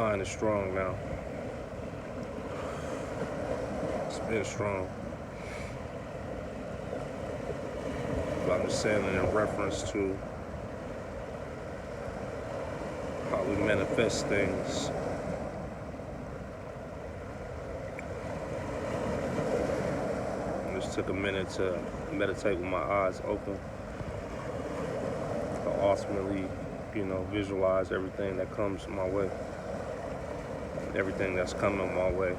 mind is strong now. It's been strong. But I'm just saying it in reference to how we manifest things. I just took a minute to meditate with my eyes open. To ultimately, visualize everything that comes my way. Everything that's coming my way.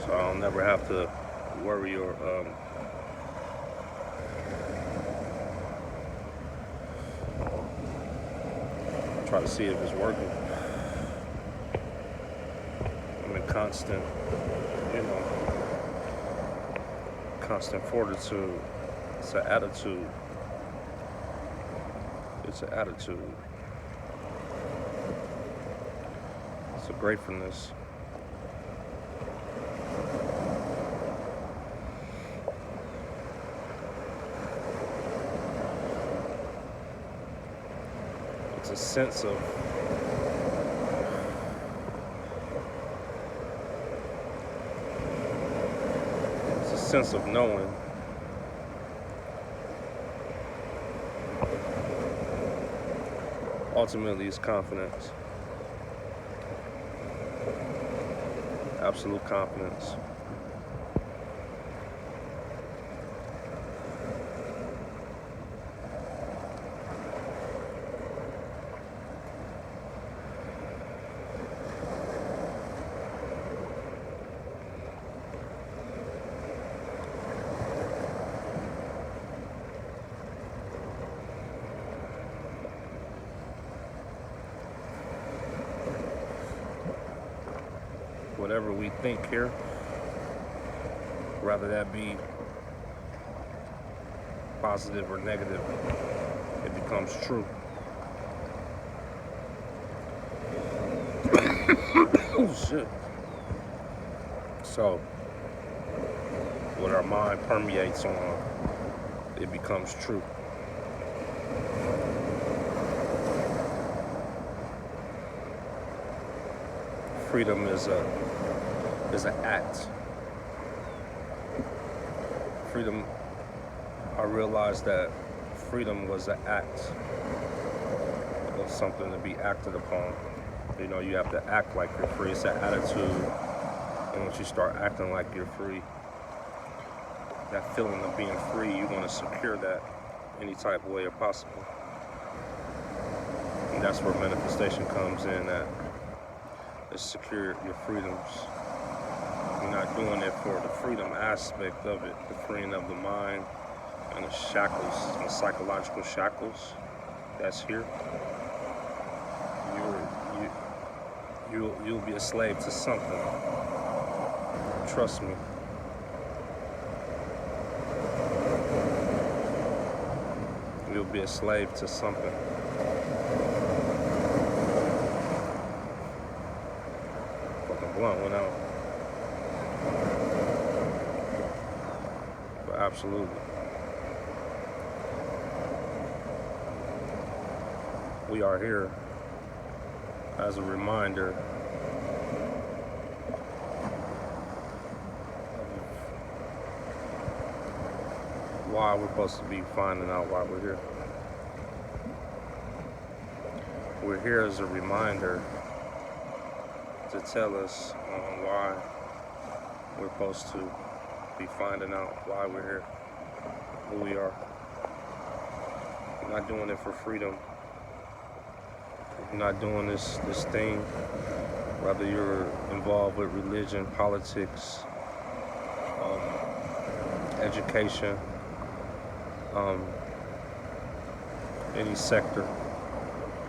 So I'll never have to worry or try to see if it's working. I'm in constant fortitude. It's an attitude. It's an attitude. It's a gratefulness. It's a sense of knowing ultimately it's confidence. Absolute confidence. Whatever we think here, whether that be positive or negative, it becomes true. Oh shit. So, what our mind permeates on, it becomes true. Freedom is an act. Freedom, I realized that freedom was an act of something to be acted upon. You have to act like you're free. It's an attitude. And once you start acting like you're free, that feeling of being free, you want to secure that any type of way possible. And that's where manifestation comes in at. To secure your freedoms. You're not doing it for the freedom aspect of it, the freeing of the mind and the shackles, the psychological shackles that's here. You'll be a slave to something. Trust me. You'll be a slave to something. Blunt went out. But absolutely. We are here as a reminder of why we're supposed to be finding out why we're here. We're here as a reminder to tell us why we're supposed to be finding out why we're here, who we are. We're not doing it for freedom. We're not doing this thing, whether you're involved with religion, politics, education, any sector.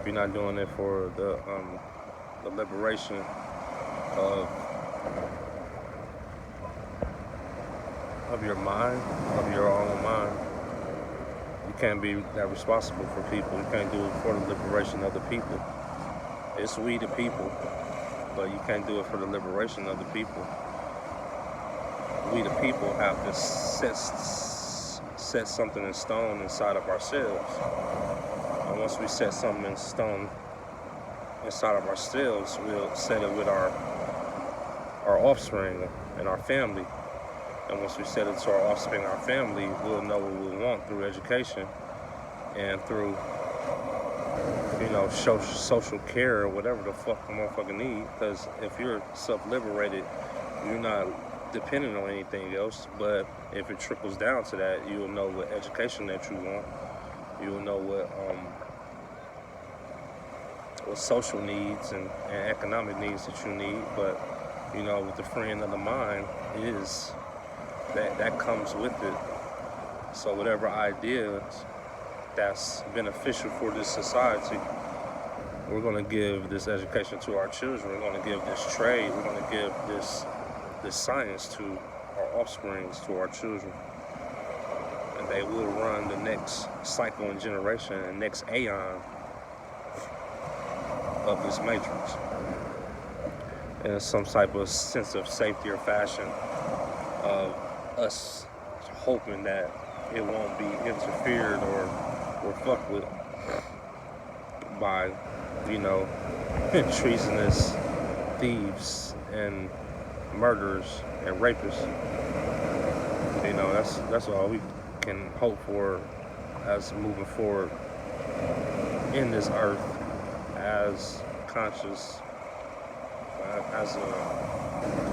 You're not doing it for the liberation of your mind, of your own mind. You can't be that responsible for people. You can't do it for the liberation of the people. It's we the people, but you can't do it for the liberation of the people. We the people have to set something in stone inside of ourselves. And once we set something in stone inside of ourselves, we'll set it with our offspring and our family. And once we set it to our offspring and our family, we'll know what we want through education and through, social care or whatever the fuck the motherfucker need. Because if you're self-liberated, you're not dependent on anything else. But if it trickles down to that, you'll know what education that you want. You'll know what social needs and economic needs that you need. But with the freeing of the mind is that comes with it. So whatever ideas that's beneficial for this society, we're going to give this education to our children. We're going to give this trade. We're going to give this science to our offsprings, to our children. And they will run the next cycle and generation and next aeon of this matrix. And some type of sense of safety or fashion of us hoping that it won't be interfered or fucked with by, treasonous thieves and murderers and rapists. That's all we can hope for as moving forward in this earth as conscious, as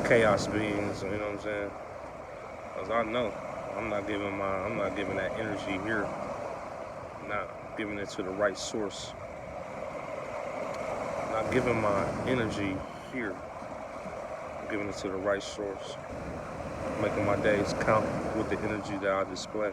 chaos beings. You know what I'm saying? Because I know I'm not giving that energy here. I'm not giving it to the right source. I'm not giving my energy here. I'm giving it to the right source. Making my days count with the energy that I display.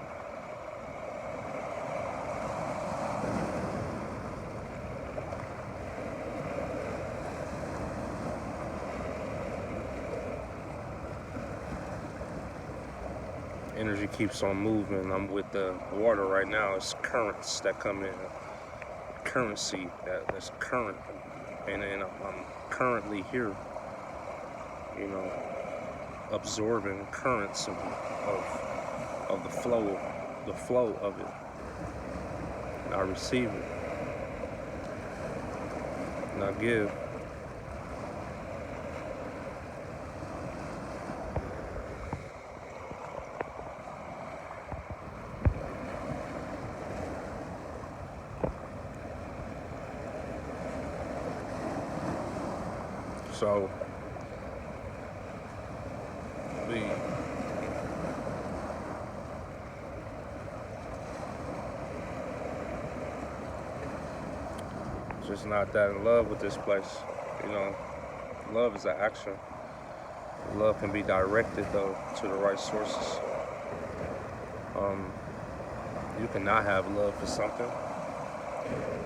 Energy keeps on moving. I'm with the water right now. It's currents that come in. Currency that's current. And I'm currently here, absorbing currents of the flow of it. And I receive it. And I give. So just not that in love with this place. Love is an action. Love can be directed though to the right sources. You cannot have love for something.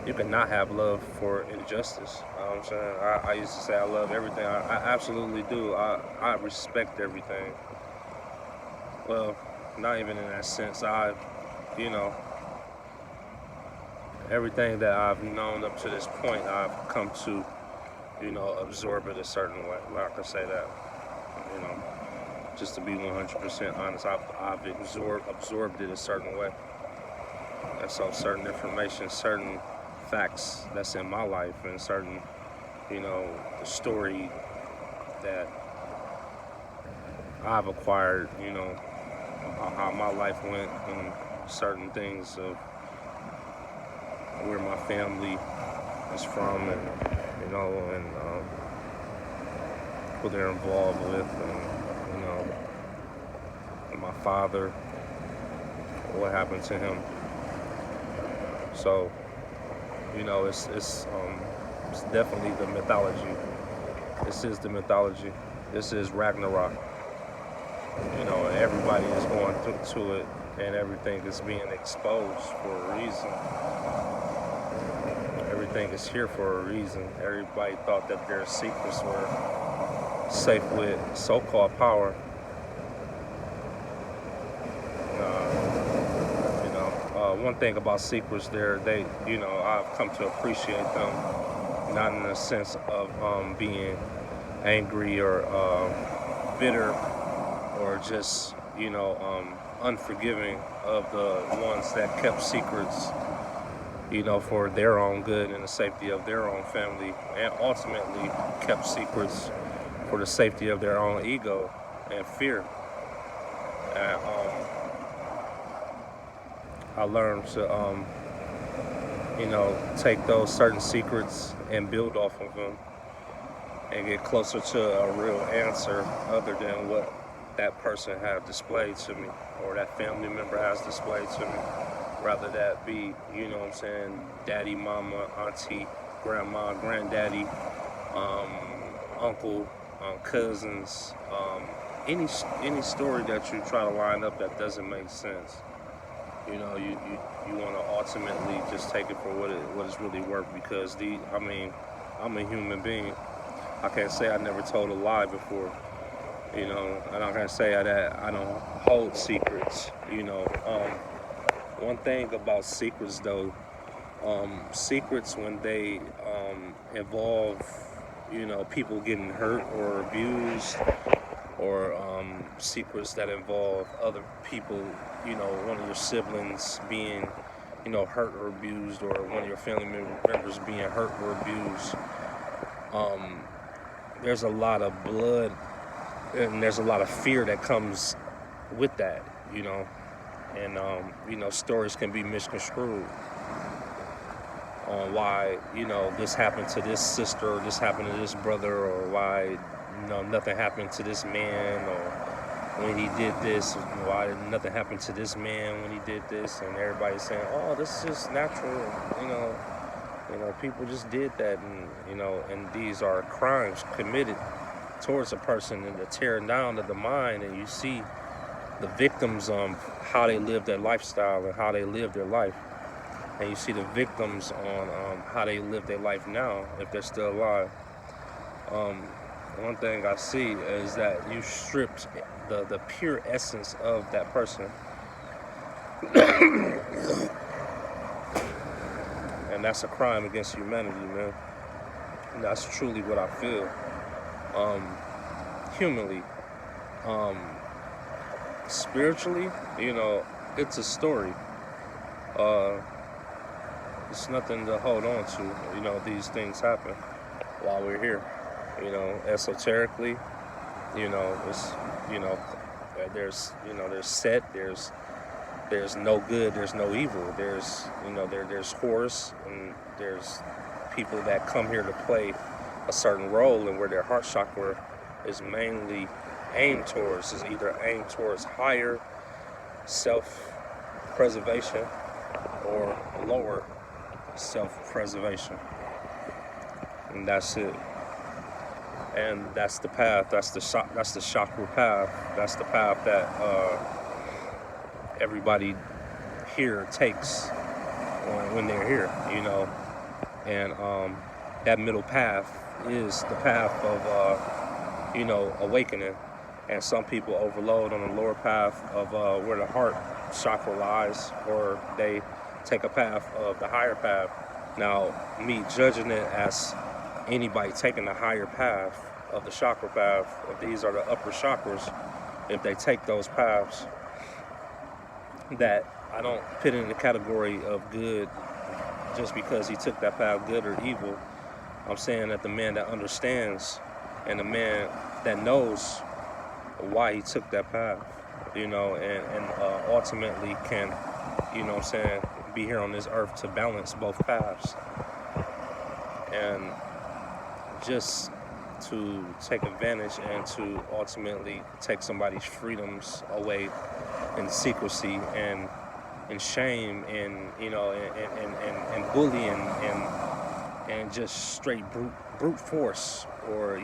You cannot have love for injustice. You know what I'm saying? I used to say I love everything. I absolutely do. I respect everything. Well, not even in that sense. Everything that I've known up to this point, I've come to, absorb it a certain way. Like I can say that, just to be 100% honest, I've absorbed it a certain way. And so certain information, certain facts that's in my life, and certain, the story that I've acquired, how my life went, and certain things of where my family is from, and who they're involved with, and my father, what happened to him. So, it's definitely the mythology. This is the mythology. This is Ragnarok. Everybody is going through it, and everything is being exposed for a reason. Everything is here for a reason. Everybody thought that their secrets were safe with so-called power. One thing about secrets, I've come to appreciate them, not in the sense of being angry or bitter or just, unforgiving of the ones that kept secrets for their own good and the safety of their own family, and ultimately kept secrets for the safety of their own ego and fear. And I learned to, take those certain secrets and build off of them and get closer to a real answer other than what that person had displayed to me or that family member has displayed to me. Rather that be, daddy, mama, auntie, grandma, granddaddy, uncle, cousins, any story that you try to line up that doesn't make sense. You want to ultimately just take it for what it's really worth, because I'm a human being. I can't say I never told a lie before, and I can't say that I don't hold secrets. One thing about secrets though, secrets when they involve, people getting hurt or abused, or secrets that involve other people, one of your siblings being, hurt or abused, or one of your family members being hurt or abused. There's a lot of blood and there's a lot of fear that comes with that, and stories can be misconstrued on why, this happened to this sister or this happened to this brother, or why, nothing happened to this man, or when he did this, why nothing happened to this man when he did this, and everybody's saying, oh, this is just natural, people just did that, and these are crimes committed towards a person, and the tearing down of the mind, and you see the victims, how they live their lifestyle and how they live their life, and you see the victims on how they live their life now, if they're still alive. One thing I see is that you stripped the pure essence of that person. And that's a crime against humanity, man. And that's truly what I feel. Humanly. Spiritually, it's a story. It's nothing to hold on to. These things happen while we're here. Esoterically, it's, there's set, there's no good, there's no evil. There's Horus, and there's people that come here to play a certain role, and where their heart chakra is mainly aimed towards, is either aimed towards higher self-preservation or lower self-preservation. And that's it. And that's the path. That's the chakra path. That's the path that everybody here takes when they're here, And that middle path is the path of, awakening. And some people overload on the lower path of where the heart chakra lies, or they take a path of the higher path. Now, me judging it as anybody taking the higher path of the chakra path, if these are the upper chakras, if they take those paths, that I don't put in the category of good just because he took that path, good or evil. I'm saying that the man that understands and the man that knows why he took that path, and ultimately can, be here on this earth to balance both paths. And just to take advantage and to ultimately take somebody's freedoms away in secrecy and shame and and bullying and just straight brute force, or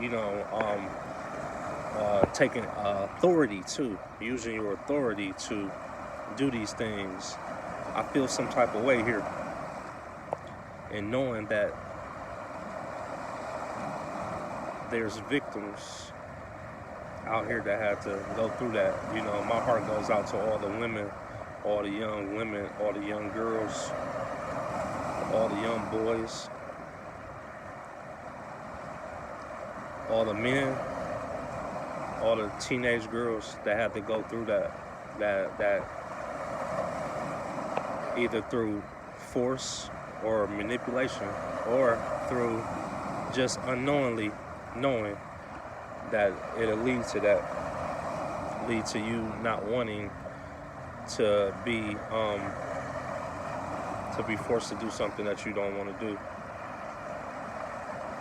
taking authority too, using your authority to do these things. I feel some type of way here, and knowing that there's victims out here that had to go through that. My heart goes out to all the women, all the young women, all the young girls, all the young boys, all the men, all the teenage girls that had to go through that either through force or manipulation, or through just unknowingly knowing that it'll lead to you not wanting to be forced to do something that you don't want to do,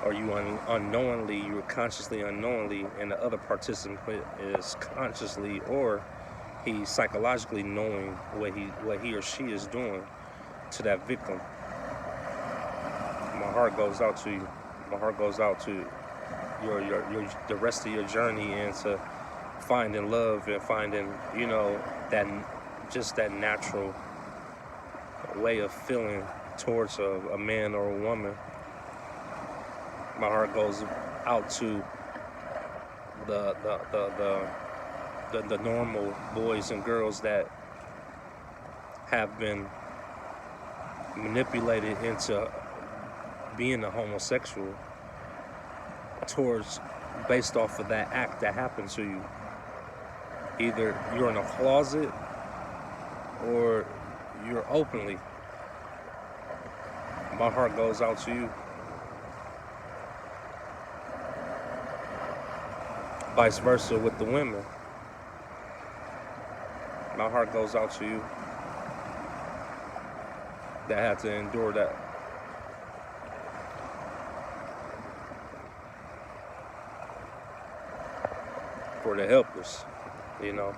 or you unknowingly, you're consciously unknowingly, and the other participant is consciously or he's psychologically knowing what he or she is doing to that victim. My heart goes out to you. My heart goes out to your the rest of your journey into finding love and finding, that just that natural way of feeling towards a man or a woman. My heart goes out to the normal boys and girls that have been manipulated into being a homosexual based off of that act that happened to you. Either you're in a closet or you're openly. My heart goes out to you. Vice versa with the women. My heart goes out to you that had to endure that. For the helpless, the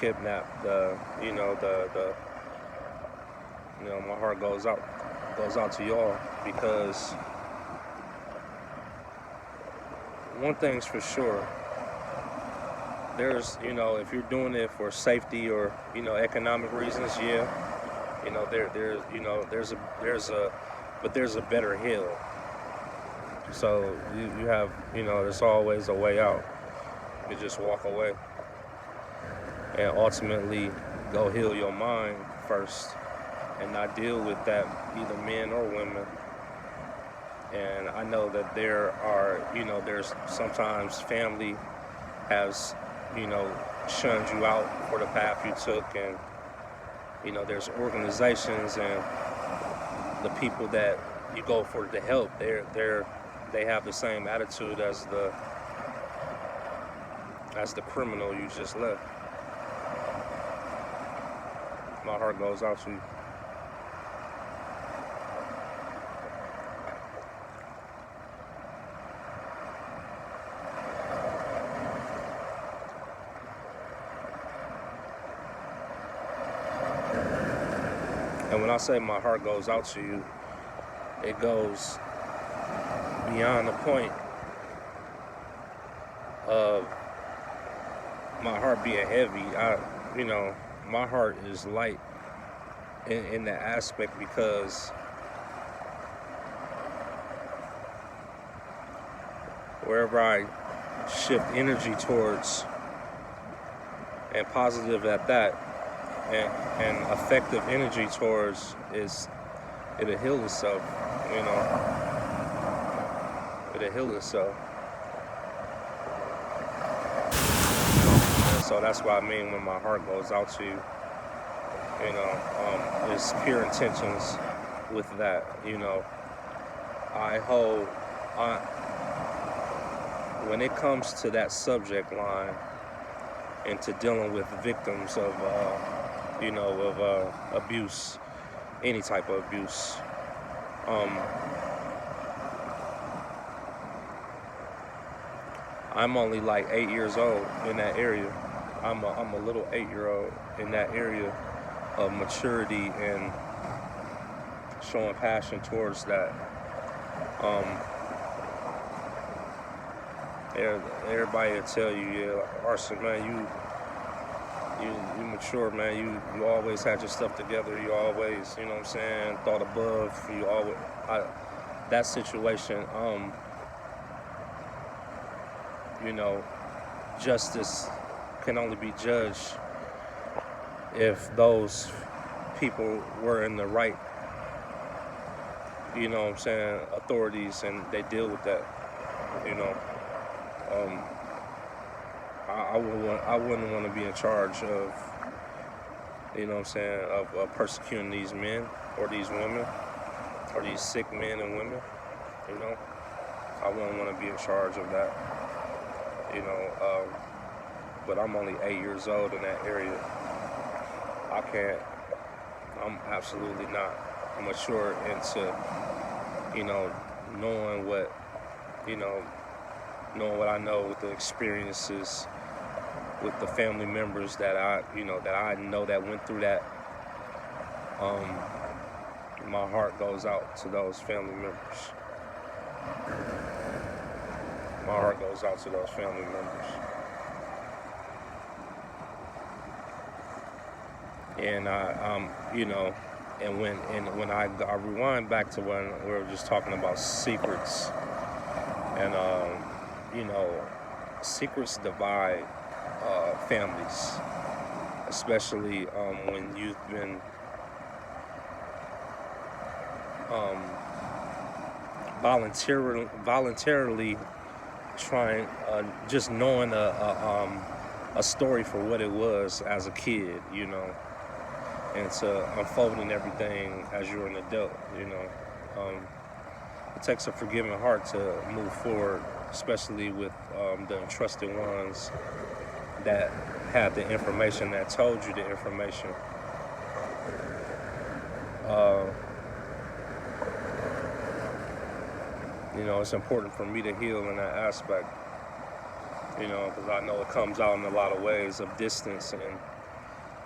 kidnapped, my heart goes out to y'all, because one thing's for sure, there's, if you're doing it for safety or, economic reasons, yeah, there's a better hill. So you have, there's always a way out. You just walk away and ultimately go heal your mind first and not deal with that, either men or women. And I know that there are, there's sometimes family has, shunned you out for the path you took, and, there's organizations and the people that you go for to help, they have the same attitude as the criminal you just left. My heart goes out to you. And when I say my heart goes out to you, it goes beyond the point of my heart being heavy. My heart is light in that aspect, because wherever I shift energy towards, and positive at that, and effective energy towards, it'll heal itself, it'll heal itself. And so that's what I mean when my heart goes out to you. It's pure intentions with that. When it comes to that subject line and to dealing with victims of abuse, any type of abuse, I'm only like 8 years old in that area. I'm a little 8-year-old in that area of maturity and showing passion towards that. Everybody will tell you, yeah, Arson, man, you mature, man. You always had your stuff together. You always, thought above. You always, that situation, justice can only be judged if those people were in the right, authorities, and they deal with that, I wouldn't want to be in charge of you know what I'm saying, of persecuting these men or these women or these sick men and women, you know. I wouldn't want to be in charge of that, you know. But I'm only 8 years old in that area. I can't, I'm absolutely not mature into, you know, knowing what, you know, knowing what I know with the experiences with the family members that I know that went through that. My heart goes out to those family members. My heart goes out to those family members. And you know, and when I rewind back to when we were just talking about secrets, and you know, secrets divide families, especially when you've been voluntarily trying, just knowing a story for what it was as a kid, you know, and to unfolding everything as you're an adult, you know. It takes a forgiving heart to move forward, especially with the entrusted ones that had the information, that told you the information. You know, it's important for me to heal in that aspect, you know, because I know it comes out in a lot of ways of distance, and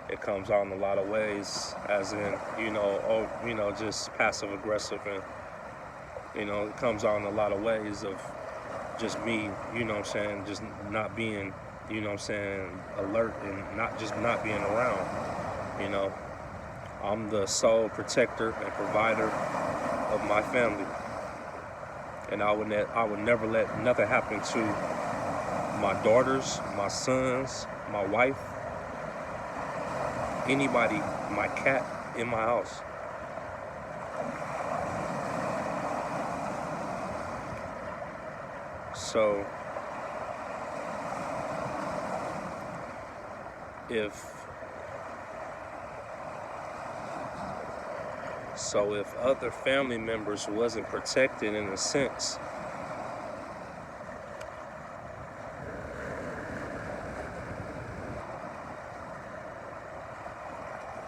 it comes out in a lot of ways as in, you know, just passive aggressive, and, you know, it comes out in a lot of ways of just me, you know what I'm saying, just not being, you know what I'm saying, alert, and not being around, you know. I'm the sole protector and provider of my family. And I would never let nothing happen to my daughters, my sons, my wife, anybody, my cat in my house. So if other family members wasn't protected in a sense,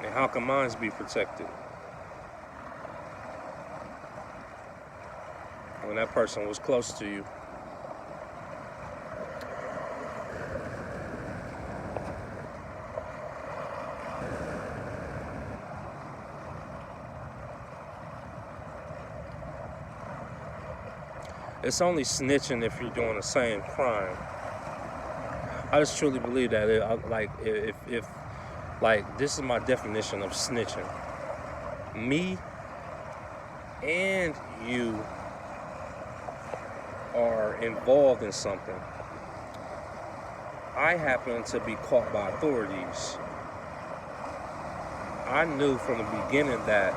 then how can mine be protected? When that person was close to you. It's only snitching if you're doing the same crime. I just truly believe that. If this is my definition of snitching. Me and you are involved in something. I happen to be caught by authorities. I knew from the beginning that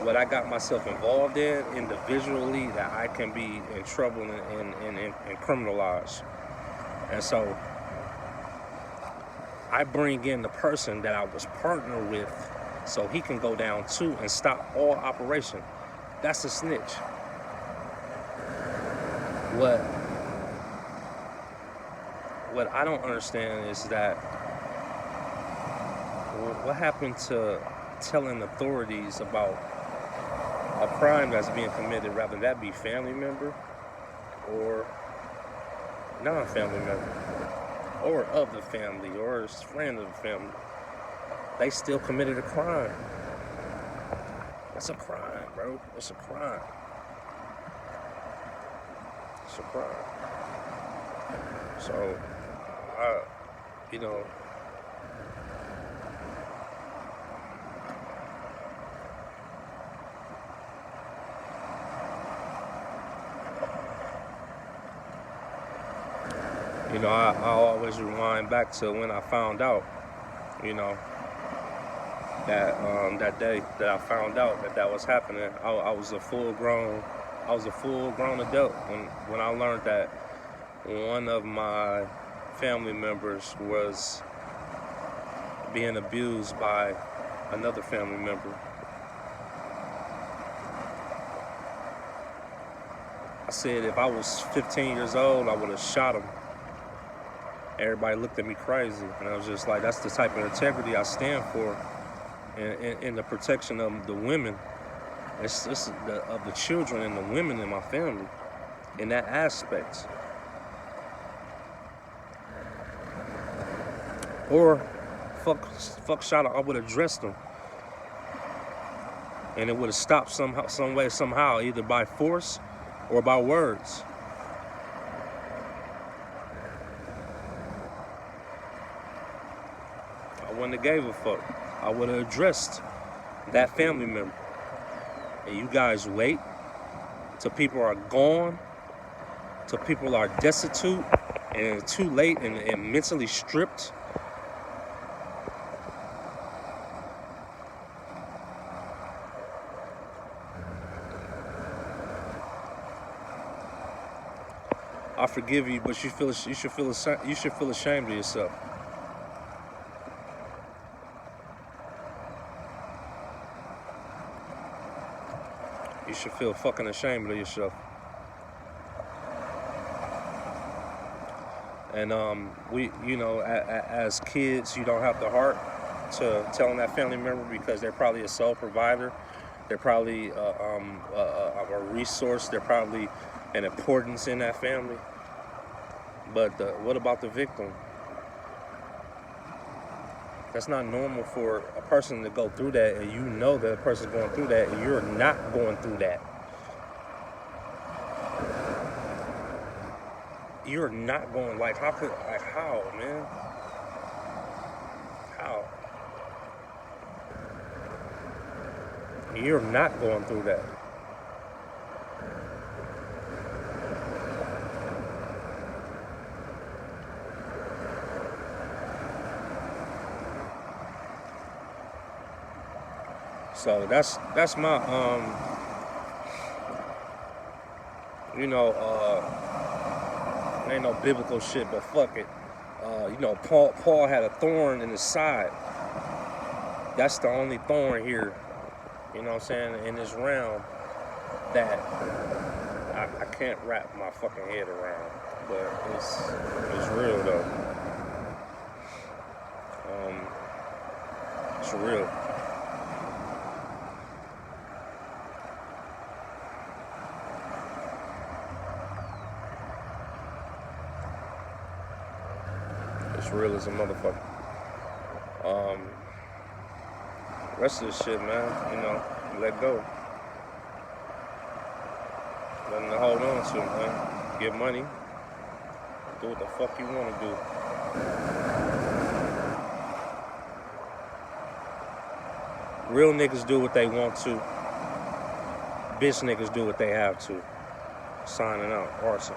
what I got myself involved in individually, that I can be in trouble and criminalized. And so I bring in the person that I was partnered with so he can go down too and stop all operation. That's a snitch. What I don't understand is that what happened to telling authorities about a crime that's being committed, rather that be family member or non-family member or of the family or a friend of the family. They still committed a crime. It's a crime, bro. It's a crime. It's a crime. So, you know, I always rewind back to when I found out, you know, that that day that I found out that was happening. I was a full grown adult when I learned that one of my family members was being abused by another family member. I said if I was 15 years old, I would have shot him. Everybody looked at me crazy, and I was just like, that's the type of integrity I stand for, in the protection of the women, of the children and the women in my family, in that aspect. Or fuck shot him, I would have dressed him, and it would have stopped somehow, some way, somehow, either by force or by words. I wouldn't have gave a fuck. I would have addressed that family member. And you guys wait till people are gone, till people are destitute and too late and mentally stripped. I forgive you, but you should feel ashamed of yourself. You should feel fucking ashamed of yourself. And as kids, you don't have the heart to telling that family member because they're probably a sole provider. They're probably a resource. They're probably an importance in that family. But what about the victim? That's not normal for a person to go through that, and you know that a person's going through that, and you're not going through that. You're not going, how, man? How? You're not going through that. So that's my ain't no biblical shit, but fuck it. Paul had a thorn in his side. That's the only thorn here, you know what I'm saying, in this realm that I can't wrap my fucking head around. But it's real though. It's real. It's real as a motherfucker. Rest of this shit, man, let go. Nothing to hold on to, man. Get money. Do what the fuck you want to do. Real niggas do what they want to. Bitch niggas do what they have to. Signing out. Arson.